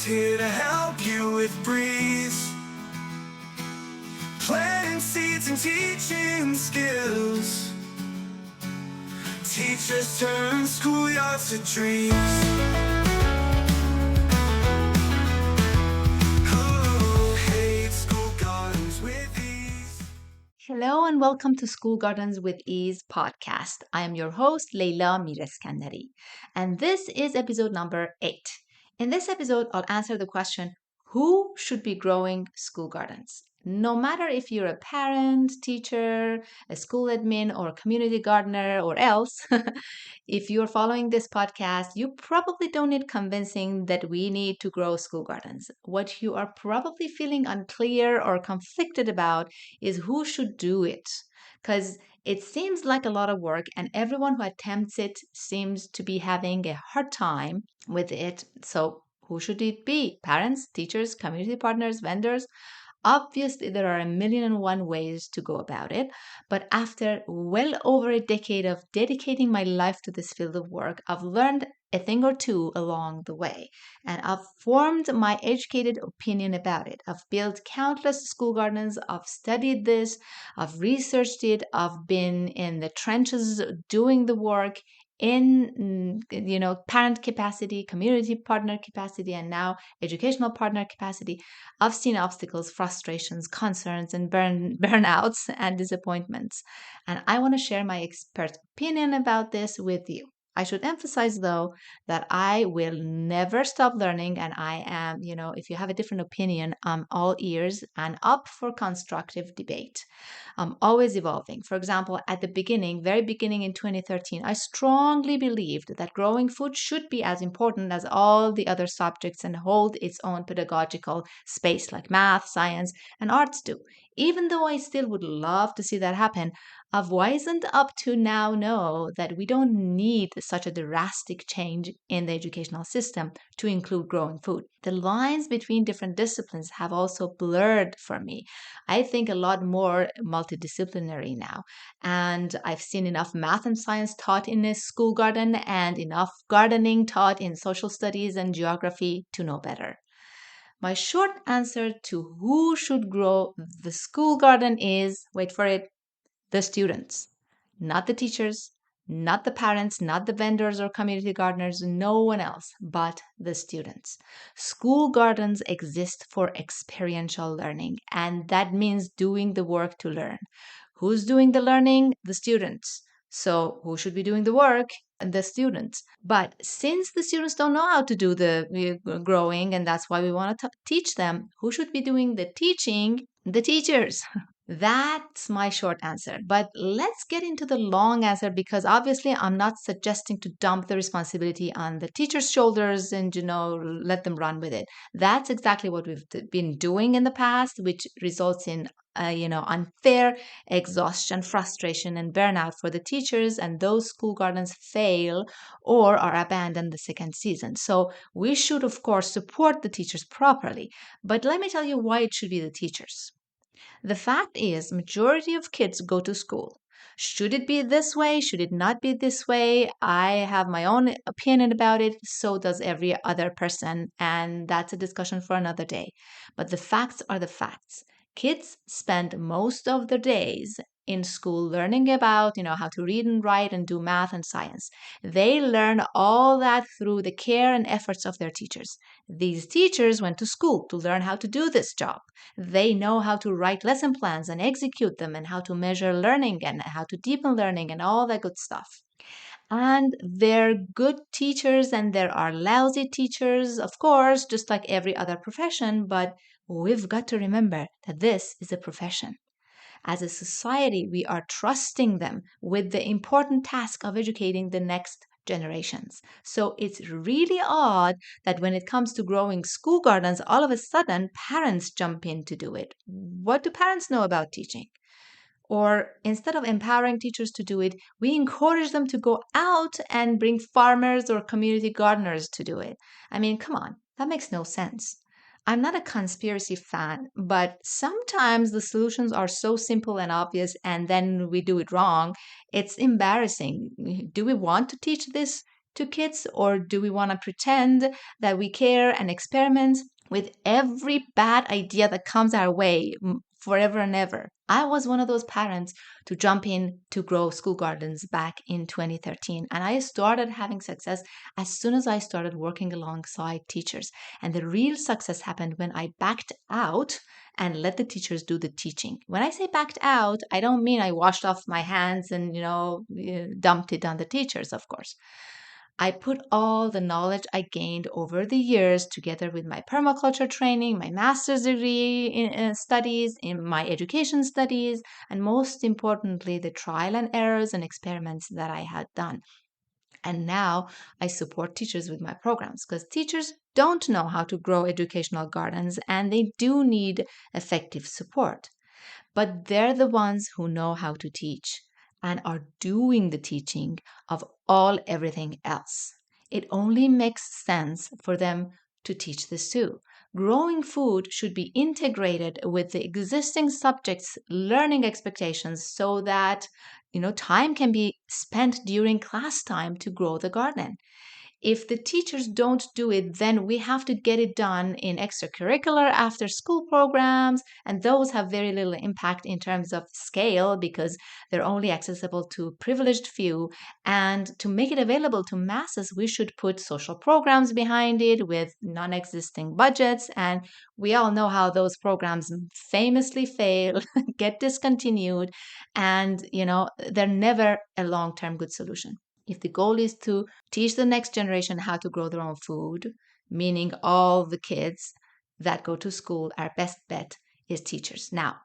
here to help you with breeze. Planting seeds and teaching skills. Teachers turn schoolyards to dreams. Oh, hey, school gardens with ease. Hello and welcome to School Gardens with Ease podcast. I am your host, Leila Mireskandari, and this is episode number 8. In this episode, I'll answer the question, who should be growing school gardens? No matter if you're a parent, teacher, a school admin, or a community gardener, or else, if you're following this podcast, you probably don't need convincing that we need to grow school gardens. What you are probably feeling unclear or conflicted about is who should do it. Because it seems like a lot of work, and everyone who attempts it seems to be having a hard time with it. So, who should it be? Parents, teachers, community partners, vendors? Obviously, there are a million and one ways to go about it, but after well over a decade of dedicating my life to this field of work, I've learned a thing or two along the way, and I've formed my educated opinion about it. I've built countless school gardens, I've studied this, I've researched it, I've been in the trenches doing the work in parent capacity, community partner capacity, and now educational partner capacity. I've seen obstacles, frustrations, concerns, and burnouts and disappointments. And I want to share my expert opinion about this with you. I should emphasize, though, that I will never stop learning. And I am, if you have a different opinion, I'm all ears and up for constructive debate. I'm always evolving. For example, at the beginning, very beginning in 2013, I strongly believed that growing food should be as important as all the other subjects and hold its own pedagogical space like math, science, and arts do. Even though I still would love to see that happen, I've wisened up to now know that we don't need such a drastic change in the educational system to include growing food. The lines between different disciplines have also blurred for me. I think a lot more multidisciplinary now. And I've seen enough math and science taught in a school garden and enough gardening taught in social studies and geography to know better. My short answer to who should grow the school garden is wait for it, the students, not the teachers, not the parents, not the vendors or community gardeners, no one else but the students. School gardens exist for experiential learning, and that means doing the work to learn. Who's doing the learning? The students. So, who should be doing the work? The students. But since the students don't know how to do the growing, and that's why we want to teach them, who should be doing the teaching? The teachers. That's my short answer. But let's get into the long answer because obviously I'm not suggesting to dump the responsibility on the teacher's shoulders and, let them run with it. That's exactly what we've been doing in the past, which results in unfair exhaustion, frustration, and burnout for the teachers, and those school gardens fail or are abandoned the second season. So we should, of course, support the teachers properly. But let me tell you why it should be the teachers. The fact is, majority of kids go to school. Should it be this way? Should it not be this way? I have my own opinion about it. So does every other person. And that's a discussion for another day. But the facts are the facts. Kids spend most of their days in school learning about, how to read and write and do math and science. They learn all that through the care and efforts of their teachers. These teachers went to school to learn how to do this job. They know how to write lesson plans and execute them and how to measure learning and how to deepen learning and all that good stuff. And they're good teachers and there are lousy teachers, of course, just like every other profession, but we've got to remember that this is a profession. As a society, we are trusting them with the important task of educating the next generations. So it's really odd that when it comes to growing school gardens, all of a sudden parents jump in to do it. What do parents know about teaching? Or instead of empowering teachers to do it, we encourage them to go out and bring farmers or community gardeners to do it. I mean, come on, that makes no sense. I'm not a conspiracy fan, but sometimes the solutions are so simple and obvious, and then we do it wrong. It's embarrassing. Do we want to teach this? to kids, or do we want to pretend that we care and experiment with every bad idea that comes our way forever and ever? I was one of those parents to jump in to grow school gardens back in 2013. And I started having success as soon as I started working alongside teachers. And the real success happened when I backed out and let the teachers do the teaching. When I say backed out, I don't mean I washed off my hands and, dumped it on the teachers, of course. I put all the knowledge I gained over the years together with my permaculture training, my master's degree in studies, in my education studies, and most importantly, the trial and errors and experiments that I had done. And now I support teachers with my programs because teachers don't know how to grow educational gardens and they do need effective support. But they're the ones who know how to teach and are doing the teaching of everything else. It only makes sense for them to teach this too. Growing food should be integrated with the existing subjects' learning expectations so that time can be spent during class time to grow the garden. If the teachers don't do it, then we have to get it done in extracurricular after school programs. And those have very little impact in terms of scale because they're only accessible to privileged few. And to make it available to masses, we should put social programs behind it with non existing budgets. And we all know how those programs famously fail, get discontinued, and they're never a long term good solution. If the goal is to teach the next generation how to grow their own food, meaning all the kids that go to school, our best bet is teachers. Now,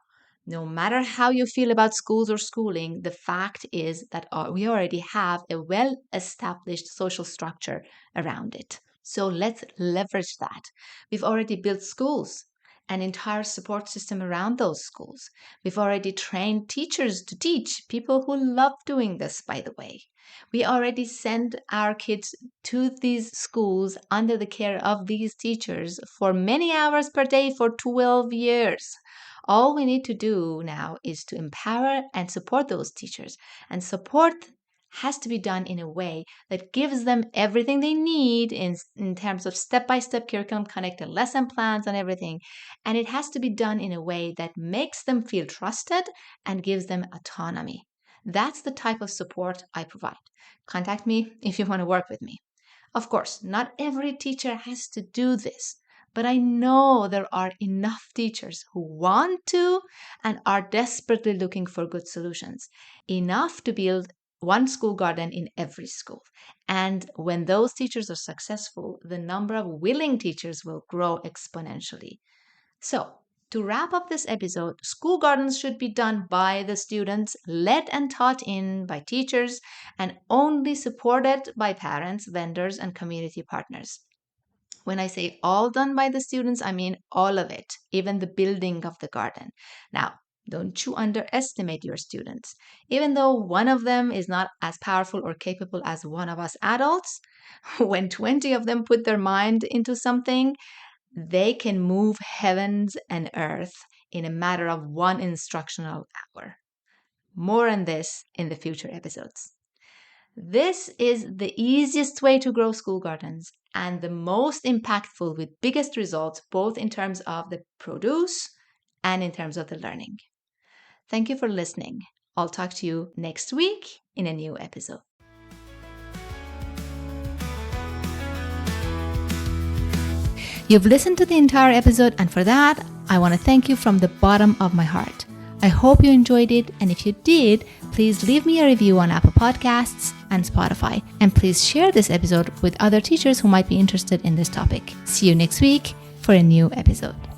no matter how you feel about schools or schooling, the fact is that we already have a well established social structure around it. So let's leverage that. We've already built schools, an entire support system around those schools. We've already trained teachers to teach, people who love doing this, by the way. We already send our kids to these schools under the care of these teachers for many hours per day for 12 years. All we need to do now is to empower and support those teachers. And support has to be done in a way that gives them everything they need in terms of step-by-step curriculum, connected lesson plans and everything. And it has to be done in a way that makes them feel trusted and gives them autonomy. That's the type of support I provide. Contact me if you want to work with me. Of course, not every teacher has to do this, but I know there are enough teachers who want to and are desperately looking for good solutions, enough to build one school garden in every school. And when those teachers are successful, the number of willing teachers will grow exponentially. So, to wrap up this episode, school gardens should be done by the students, led and taught in by teachers, and only supported by parents, vendors, and community partners. When I say all done by the students, I mean all of it, even the building of the garden. Now, don't you underestimate your students. Even though one of them is not as powerful or capable as one of us adults, when 20 of them put their mind into something, they can move heavens and earth in a matter of one instructional hour. More on this in the future episodes. This is the easiest way to grow school gardens and the most impactful with biggest results, both in terms of the produce and in terms of the learning. Thank you for listening. I'll talk to you next week in a new episode. You've listened to the entire episode, and for that, I want to thank you from the bottom of my heart. I hope you enjoyed it, and if you did, please leave me a review on Apple Podcasts and Spotify, and please share this episode with other teachers who might be interested in this topic. See you next week for a new episode.